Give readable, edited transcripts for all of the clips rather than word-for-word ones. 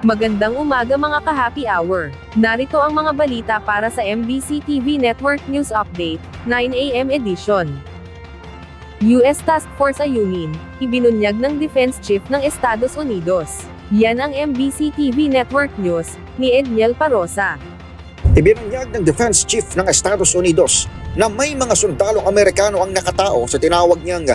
Magandang umaga mga ka-happy hour. Narito ang mga balita para sa MBC TV Network News Update, 9 AM edition. US Task Force Ayungin, ibinunyag ng Defense Chief ng Estados Unidos. Yan ang MBC TV Network News, ni Edniel Parosa. Ibinunyag ng Defense Chief ng Estados Unidos na may mga sundalong Amerikano ang nakatao sa tinawag niyang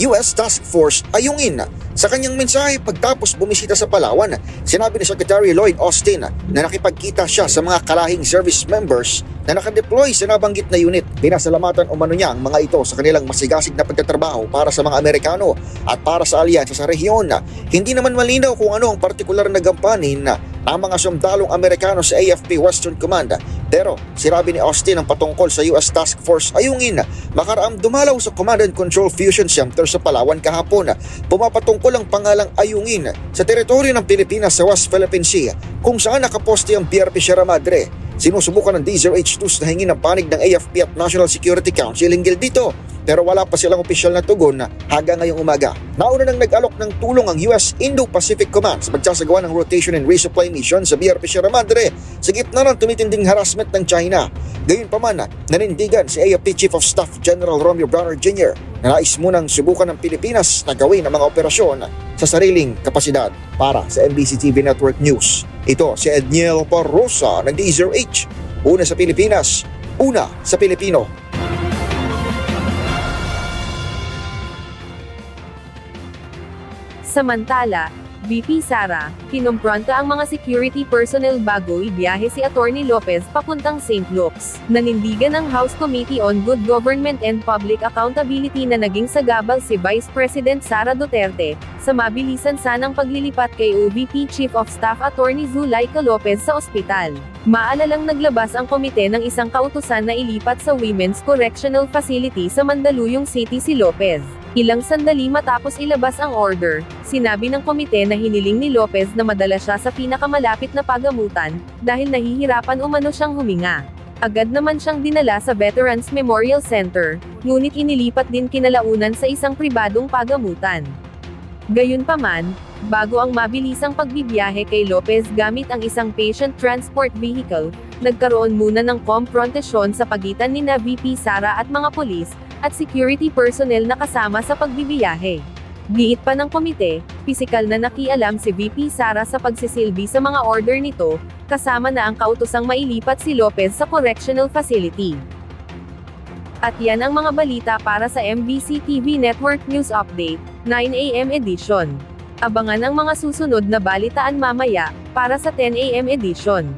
US Task Force Ayungin. Sa kanyang mensahe pagtapos bumisita sa Palawan, sinabi ni Secretary Lloyd Austin na nakipagkita siya sa mga kalahing service members na nakadeploy sa nabanggit na unit. Pinasalamatan umano niya ang mga ito sa kanilang masigasig na pagtatrabaho para sa mga Amerikano at para sa alyansa sa rehiyon. Hindi naman malinaw kung ano ang partikular na gampanin ng mga sundalong Amerikano sa AFP Western Command. Pero sinabi ni Austin ang patungkol sa US Task Force Ayungin, makaraang dumalaw sa Command and Control Fusion Center sa Palawan kahapon. Pumapatungkol ang pangalang Ayungin sa teritoryo ng Pilipinas sa West Philippine Sea kung saan nakaposte ang BRP Sierra Madre. Sinusubukan ng DZRH-2s na hingin ng panig ng AFP at National Security Council hinggil dito, pero wala pa silang opisyal na tugon hanggang ngayong umaga. Nauna nang nag-alok ng tulong ang US Indo-Pacific Command sa pagsasagawa ng rotation and resupply mission sa BRP Sierra Madre sa gitna ng tumitinding harassment ng China. Gayunpaman, nanindigan si AFP Chief of Staff General Romeo Brawner Jr. na nais munang subukan ng Pilipinas na gawin ang mga operasyon sa sariling kapasidad. Para sa MBC TV Network News, ito si Edniel Parosa ng DZRH. Una sa Pilipinas, una sa Pilipino. Samantala, VP Sara, kinompronta ang mga security personnel bago ibiyahe si Attorney Lopez papuntang St. Luke's. Nanindigan ng House Committee on Good Government and Public Accountability na naging sagabal si Vice President Sara Duterte sa mabilisan sanang paglilipat kay OVP Chief of Staff Attorney Zulaika Lopez sa ospital. Maalalang naglabas ang komite ng isang kautusan na ilipat sa Women's Correctional Facility sa Mandaluyong City si Lopez. Ilang sandali matapos ilabas ang order, sinabi ng komite na hiniling ni Lopez na madala siya sa pinakamalapit na pagamutan, dahil nahihirapan umano siyang huminga. Agad naman siyang dinala sa Veterans Memorial Center, ngunit inilipat din kinalaunan sa isang pribadong pagamutan. Gayunpaman, bago ang mabilisang pagbibiyahe kay Lopez gamit ang isang patient transport vehicle, nagkaroon muna ng komprontasyon sa pagitan nina VP Sara at mga pulis, at security personnel na kasama sa pagbibiyahe. Giit pa ng komite, pisikal na nakialam si VP Sara sa pagsisilbi sa mga order nito, kasama na ang kautusang mailipat si Lopez sa correctional facility. At yan ang mga balita para sa MBC TV Network News Update, 9 AM edition. Abangan ang mga susunod na balitaan mamaya, para sa 10 AM edition.